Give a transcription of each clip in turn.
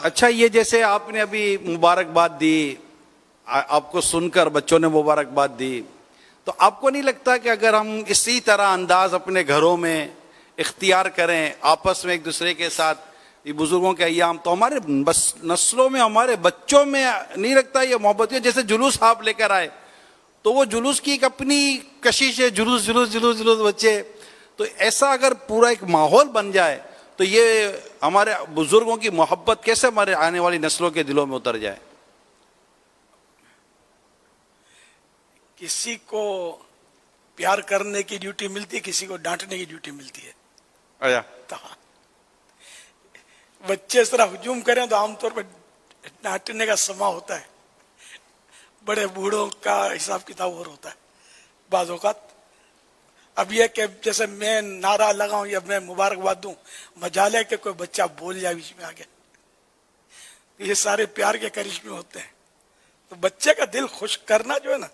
اچھا، یہ جیسے آپ نے ابھی مبارکباد دی، آپ کو سن کر بچوں نے مبارکباد دی، تو آپ کو نہیں لگتا کہ اگر ہم اسی طرح انداز اپنے گھروں میں اختیار کریں، آپس میں ایک دوسرے کے ساتھ، یہ بزرگوں کے ایام، تو ہمارے بس نسلوں میں، ہمارے بچوں میں نہیں لگتا یہ محبت؟ جیسے جلوس آپ لے کر آئے تو وہ جلوس کی ایک اپنی کشش ہے، جلوس جلوس جلوس جلوس بچے، تو ایسا اگر پورا ایک ماحول بن جائے تو یہ ہمارے بزرگوں کی محبت کیسے ہمارے آنے والی نسلوں کے دلوں میں اتر جائے؟ کسی کو پیار کرنے کی ڈیوٹی ملتی ہے، کسی کو ڈانٹنے کی ڈیوٹی ملتی ہے. آیا بچے اس طرح ہجوم کریں تو عام طور پہ ڈانٹنے کا سما ہوتا ہے، بڑے بوڑھوں کا حساب کتاب اور ہوتا ہے بعض اوقات. اب یہ کہ جیسے میں نعرہ لگاؤں یا میں مبارکباد دوں، مجال ہے کہ کوئی بچہ بول جائے بیچ میں آگے، یہ سارے پیار کے کرشمے ہوتے ہیں. تو بچے کا دل خوش کرنا جو ہے نا،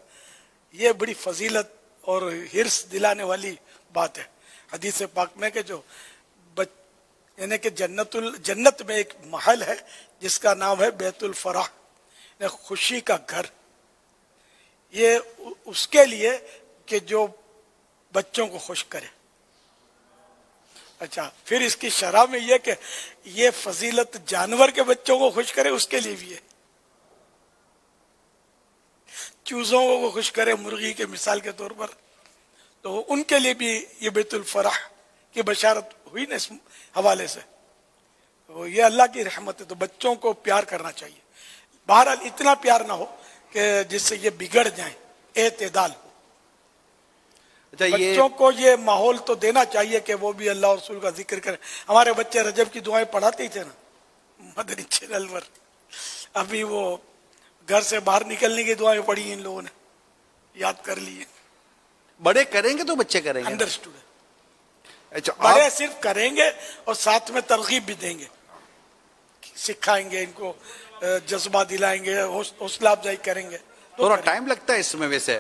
یہ بڑی فضیلت اور ہرس دلانے والی بات ہے. حدیث پاک میں کہ جو یعنی کہ جنت میں ایک محل ہے جس کا نام ہے بیت الفرح، یعنی خوشی کا گھر. یہ اس کے لیے کہ جو بچوں کو خوش کرے. اچھا، پھر اس کی شرح میں یہ کہ یہ فضیلت جانور کے بچوں کو خوش کرے، اس کے لیے بھی ہے. چوزوں کو خوش کرے، مرغی کے مثال کے طور پر، تو ان کے لیے بھی یہ بیت الفرح کی بشارت ہوئی نا اس حوالے سے. تو یہ اللہ کی رحمت ہے. تو بچوں کو پیار کرنا چاہیے، بہرحال اتنا پیار نہ ہو کہ جس سے یہ بگڑ جائیں، اعتدال ہو. بچوں کو یہ ماحول تو دینا چاہیے کہ وہ بھی اللہ اور رسول کا ذکر کریں. ہمارے بچے رجب کی دعائیں پڑھاتے ہی تھے نا مدنی چینل پر. ابھی وہ گھر سے باہر نکلنے کی دعائیں پڑھی ان لوگوں نے، یاد کر لی. بڑے کریں گے تو بچے کریں گے. انڈرسٹوڈ. اچھا، بڑے صرف کریں گے اور ساتھ میں ترغیب بھی دیں گے، سکھائیں گے، ان کو جذبہ دلائیں گے، حوصلہ افزائی کریں گے. تھوڑا ٹائم لگتا ہے اس میں. ویسے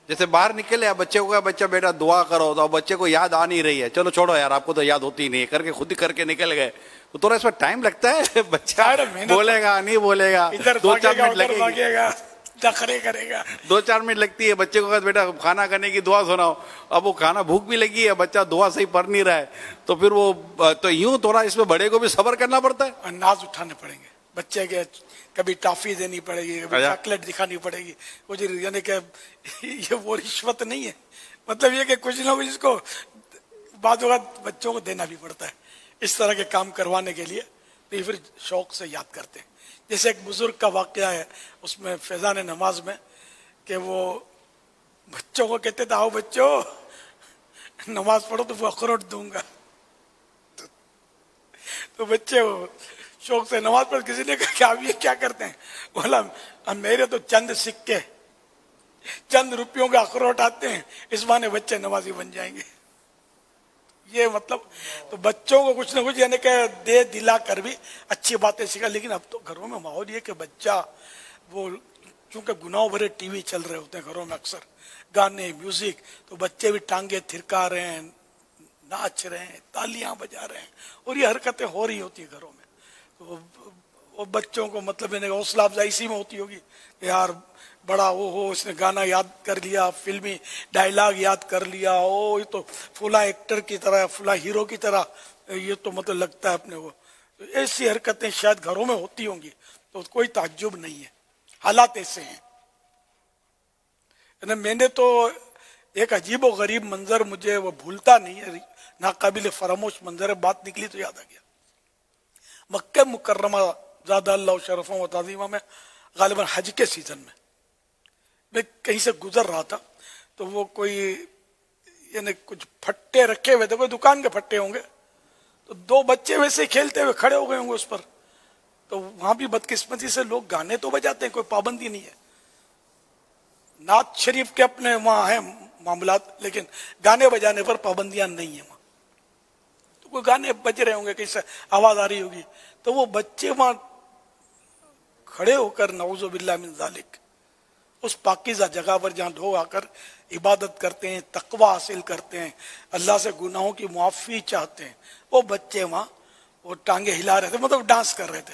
جیسے باہر نکلے بچے کو، بچہ بیٹا دعا کرو، تو بچے کو یاد آ نہیں رہی ہے، چلو چھوڑو یار، آپ کو تو یاد ہوتی نہیں ہے، کر کے خود ہی کر کے نکل گئے، تو تھوڑا اس میں ٹائم لگتا ہے. بچہ بولے گا نہیں بولے گا، ادھر 2-4 منٹ لگے گا، نخرے کرے گا. 2-4 منٹ لگتی ہے. بچے کو بیٹا کھانا کھانے کی دعا سناؤ، اب وہ کھانا بھوک بھی لگی ہے، بچہ دعا صحیح پڑھ نہیں رہا ہے، تو پھر وہ تو یوں تھوڑا اس میں بڑے کو بھی صبر کرنا پڑتا ہے. انداز اٹھانے پڑیں گے بچے کے. کبھی ٹافی دینی پڑے گی، کبھی چاکلیٹ دکھانی پڑے گی. وہ یعنی کہ یہ وہ رشوت نہیں ہے، مطلب یہ کہ کچھ نہ کچھ اس کو بعض اوقات بچوں کو دینا بھی پڑتا ہے اس طرح کے کام کروانے کے لیے. تو یہ پھر شوق سے یاد کرتے ہیں. جیسے ایک بزرگ کا واقعہ ہے اس میں فیضان نماز میں، کہ وہ بچوں کو کہتے تھے آؤ بچوں نماز پڑھو تو وہ اخروٹ دوں گا. تو بچے شوق سے نماز پڑھ. کسی نے کہا کہ آپ یہ کیا کرتے ہیں؟ بولا میرے تو چند سکے، چند روپیوں کے اخروٹ آتے ہیں، اس بہانے بچے نمازی بن جائیں گے. یہ مطلب تو بچوں کو کچھ نہ کچھ یعنی کہ دے دلا کر بھی اچھی باتیں سکھا. لیکن اب تو گھروں میں ماحول یہ کہ بچہ وہ چونکہ گناہوں بھرے ٹی وی چل رہے ہوتے ہیں گھروں میں، اکثر گانے میوزک، تو بچے بھی ٹانگیں تھرکا رہے ہیں، ناچ رہے ہیں، تالیاں بجا رہے ہیں، اور یہ حرکتیں ہو رہی ہوتی ہیں گھروں میں. تو وہ بچوں کو مطلب حوصلہ افزائی اسی میں ہوتی ہوگی کہ یار بڑا وہ ہو، اس نے گانا یاد کر لیا، فلمی ڈائلاگ یاد کر لیا، او یہ تو فلاں ایکٹر کی طرح، فلاں ہیرو کی طرح یہ تو مطلب لگتا ہے اپنے کو. ایسی حرکتیں شاید گھروں میں ہوتی ہوں گی، تو کوئی تعجب نہیں ہے، حالات ایسے ہیں. میں نے تو ایک عجیب و غریب منظر مجھے وہ بھولتا نہیں ہے، ناقابل فراموش منظر ہے. بات نکلی تو یاد آ گیا. مکہ مکرمہ زادہ اللہ شرفہ و تعظیمہ میں غالباً حج کے سیزن میں کہیں سے گزر رہا تھا، تو وہ کوئی یعنی کچھ پھٹے رکھے ہوئے تھے، کوئی دکان کے پھٹے ہوں گے، تو 2 بچے ویسے کھیلتے ہوئے کھڑے ہو گئے ہوں گے اس پر. تو وہاں بھی بدقسمتی سے لوگ گانے تو بجاتے ہیں، کوئی پابندی نہیں ہے، نعت شریف کے اپنے وہاں ہیں معاملات، لیکن گانے بجانے پر پابندیاں نہیں ہیں وہاں. تو کوئی گانے بج رہے ہوں گے، کہیں سے آواز آ رہی ہوگی، تو وہ بچے وہاں کھڑے ہو کر نعوذ باللہ من ذالک اس پاکیزہ جگہ پر جہاں لوگ آ کر عبادت کرتے ہیں، تقوی حاصل کرتے ہیں، اللہ سے گناہوں کی معافی چاہتے ہیں، وہ بچے وہاں وہ ٹانگیں ہلا رہے تھے، مطلب ڈانس کر رہے تھے.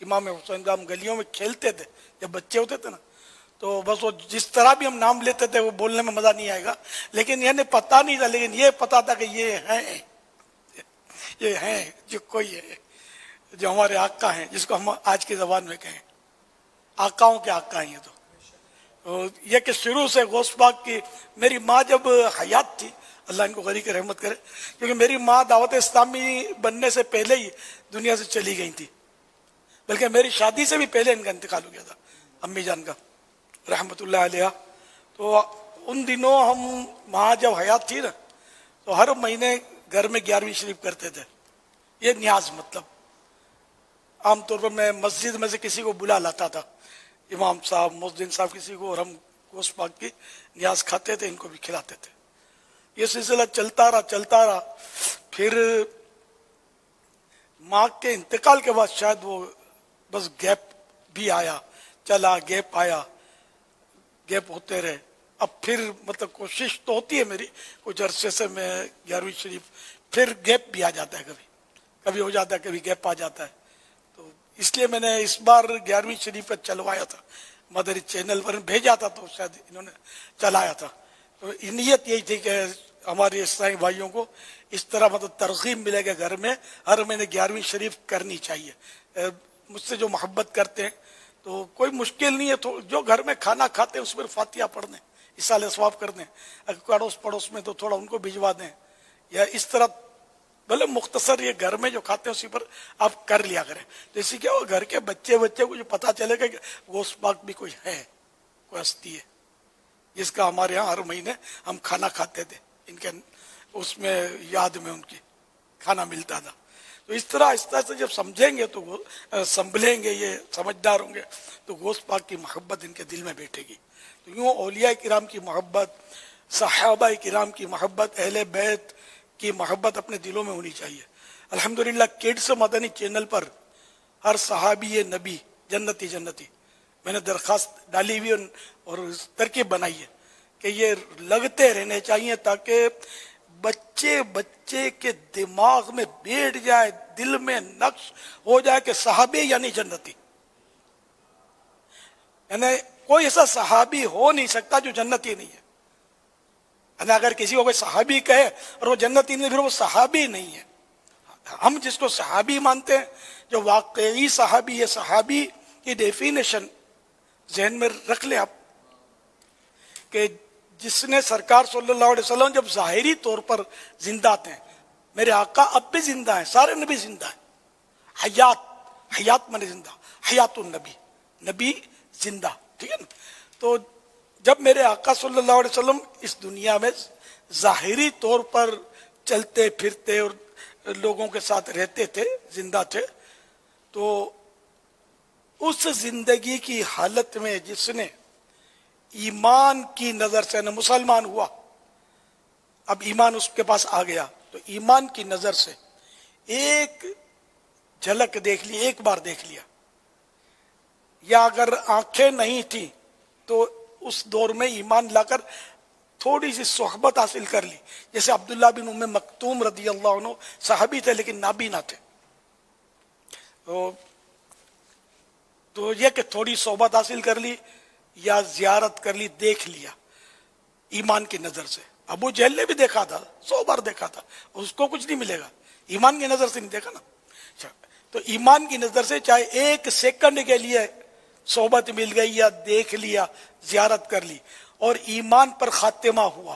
امام حسین کا ہم گلیوں میں کھیلتے تھے جب بچے ہوتے تھے نا، تو بس وہ جس طرح بھی ہم نام لیتے تھے وہ بولنے میں مزہ نہیں آئے گا، لیکن یعنی پتہ نہیں تھا، لیکن یہ پتا تھا کہ یہ ہیں جو کوئی ہے، جو ہمارے آقا ہیں، جس کو ہم آج کی زبان میں کہیں آقاؤں کے آقا ہیں. یہ تو یہ کہ شروع سے غوث پاک کی، میری ماں جب حیات تھی، اللہ ان کو غنی کی رحمت کرے، کیونکہ میری ماں دعوت اسلامی بننے سے پہلے ہی دنیا سے چلی گئی تھی، بلکہ میری شادی سے بھی پہلے ان کا انتقال ہو گیا تھا، امی جان کا رحمت اللہ علیہ. تو ان دنوں ہم ماں جب حیات تھی نا، تو ہر مہینے گھر میں 11ویں شریف کرتے تھے. یہ نیاز، مطلب عام طور پر میں مسجد میں سے کسی کو بلا لاتا تھا، امام صاحب، مؤذن صاحب، کسی کو، اور ہم غوث پاک کی نیاز کھاتے تھے، ان کو بھی کھلاتے تھے. یہ سلسلہ چلتا رہا. پھر ماں کے انتقال کے بعد شاید وہ بس گیپ بھی آیا، چلا گیپ آیا، گیپ ہوتے رہے. اب پھر مطلب کوشش تو ہوتی ہے میری کچھ عرصے سے میں 11ویں شریف، پھر گیپ بھی آ جاتا ہے، کبھی ہو جاتا ہے، کبھی گیپ آ جاتا ہے. تو اس لیے میں نے اس بار 11ویں شریف پہ چلوایا تھا، مدری چینل پر بھیجا تھا، تو شاید انہوں نے چلایا تھا. تو نیت یہی تھی کہ ہمارے اسلامی بھائیوں کو اس طرح مطلب ترغیب ملے گا، گھر میں ہر مہینے 11ویں شریف کرنی چاہیے. مجھ سے جو محبت کرتے ہیں تو کوئی مشکل نہیں ہے، تو جو گھر میں کھانا کھاتے ہیں اس پر فاتحہ پڑھ دیں، اصالہ ثواب کر دیں. اگر اڑوس پڑوس میں تو تھوڑا ان کو بھجوا دیں، یا اس طرح بھلے مختصر یہ گھر میں جو کھاتے ہیں اسی پر آپ کر لیا کریں. جیسے کہ وہ گھر کے بچے کو جو پتا چلے گا کہ غوث پاک بھی کوئی ہے، کوئی ہستی ہے جس کا ہمارے ہاں ہر مہینے ہم کھانا کھاتے تھے، ان کے اس میں یاد میں ان کی کھانا ملتا تھا. تو اس طرح آہستہ سے جب سمجھیں گے تو وہ سنبھلیں گے، یہ سمجھدار ہوں گے، تو غوث پاک کی محبت ان کے دل میں بیٹھے گی. تو یوں اولیاء کرام کی محبت، صحابہ کرام کی محبت، اہل بیت کی محبت اپنے دلوں میں ہونی چاہیے. الحمدللہ کڈس مدنی چینل پر ہر صحابی نبی جنتی میں نے درخواست ڈالی ہوئی اور ترکیب بنائی ہے کہ یہ لگتے رہنے چاہیے، تاکہ بچے کے دماغ میں بیٹھ جائے، دل میں نقش ہو جائے کہ صحابی یعنی جنتی. یعنی کوئی ایسا صحابی ہو نہیں سکتا جو جنتی نہیں ہے. یعنی اگر کسی کو کوئی صحابی کہے اور وہ جنتی نہیں، پھر وہ صحابی نہیں ہے. ہم جس کو صحابی مانتے ہیں، جو واقعی صحابی ہے، صحابی کی ڈیفینیشن ذہن میں رکھ لیں آپ، کہ جس نے سرکار صلی اللہ علیہ وسلم جب ظاہری طور پر زندہ تھے، میرے آقا اب بھی زندہ ہیں، سارے نبی زندہ ہیں، حیات من زندہ، حیات النبی، نبی زندہ، ٹھیک ہے نا. تو جب میرے آقا صلی اللہ علیہ وسلم اس دنیا میں ظاہری طور پر چلتے پھرتے اور لوگوں کے ساتھ رہتے تھے، زندہ تھے، تو اس زندگی کی حالت میں جس نے ایمان کی نظر سے نہ مسلمان ہوا، اب ایمان اس کے پاس آ گیا، تو ایمان کی نظر سے ایک جھلک دیکھ لی، ایک بار دیکھ لیا، یا اگر آنکھیں نہیں تھی تو اس دور میں ایمان لا کر تھوڑی سی صحبت حاصل کر لی. جیسے عبداللہ بن ام مکتوم رضی اللہ عنہ صحابی تھے لیکن نابینا تھے، تو یہ کہ تھوڑی صحبت حاصل کر لی یا زیارت کر لی، دیکھ لیا ایمان کی نظر سے. ابو جہل نے بھی دیکھا تھا، 100 بار دیکھا تھا، اس کو کچھ نہیں ملے گا، ایمان کی نظر سے نہیں دیکھا نا. تو ایمان کی نظر سے چاہے ایک سیکنڈ کے لیے صحبت مل گئی یا دیکھ لیا، زیارت کر لی، اور ایمان پر خاتمہ ہوا،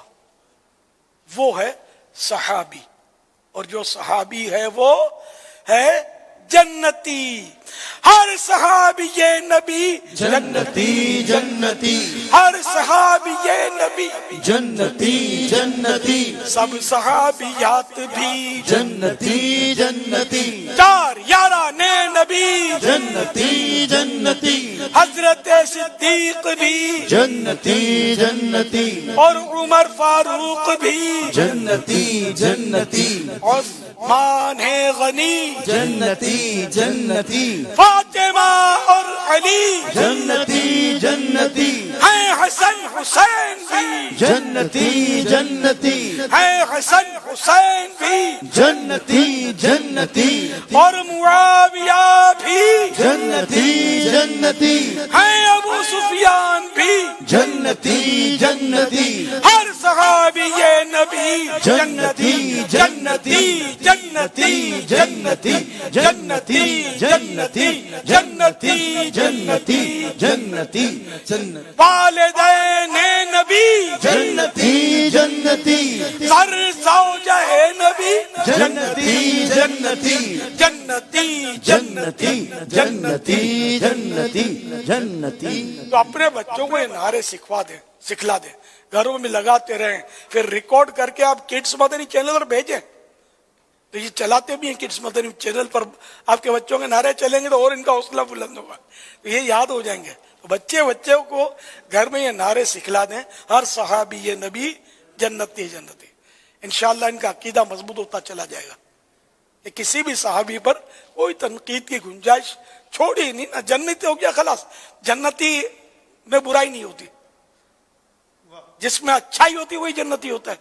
وہ ہے صحابی. اور جو صحابی ہے وہ ہے جنتی. ہر صحابی یہ نبی جنتی جنتی، ہر صحابی یہ نبی جنتی جنتی، سب صحابیات بھی جنتی جنتی، 4 یارانے نبی جنتی جنتی، حضرت صدیق بھی جنتی جنتی، اور عمر فاروق بھی، جنتی جنتی، عثمان غنی، جنتی جنتی، فاطمہ اور علی جنتی جنتی، ہیں حسن حسین بھی جنتی جنتی ہے حسن حسین بھی جنتی جنتی اور معاویہ بھی جنتی جنتی ہے ابو سفیان بھی جنتی جنتی ہر صحابی نبی جنتی جنتی جنتی جنتی جنتی جنتی جنتی جنتی جنتی جنتی والدین نبی جنتی جنتی سر زوجہ نبی جنتی جنتی جنتی جنتی جنتی جنتی جنتی تو اپنے بچوں کو یہ نعرے سکھلا دیں گھروں میں لگاتے رہیں پھر ریکارڈ کر کے آپ کڈس مدنی چینل پر بھیجیں تو یہ چلاتے بھی ہیں کڈس مدنی چینل پر آپ کے بچوں کے نعرے چلیں گے تو اور ان کا حوصلہ بلند ہوگا تو یہ یاد ہو جائیں گے تو بچوں کو گھر میں یہ نعرے سکھلا دیں ہر صحابی یہ نبی جنتی جنتی انشاءاللہ ان کا عقیدہ مضبوط ہوتا چلا جائے گا کہ کسی بھی صحابی پر کوئی تنقید کی گنجائش چھوڑی نہیں نہ جنتی ہو گیا خلاص جنتی میں برائی نہیں ہوتی جس میں اچھائی ہوتی وہی جنتی ہوتا ہے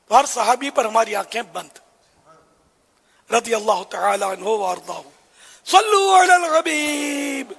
تو ہر صحابی پر ہماری آنکھیں بند رضی اللہ تعالی عنہ وارضاہ صلو علی الحبیب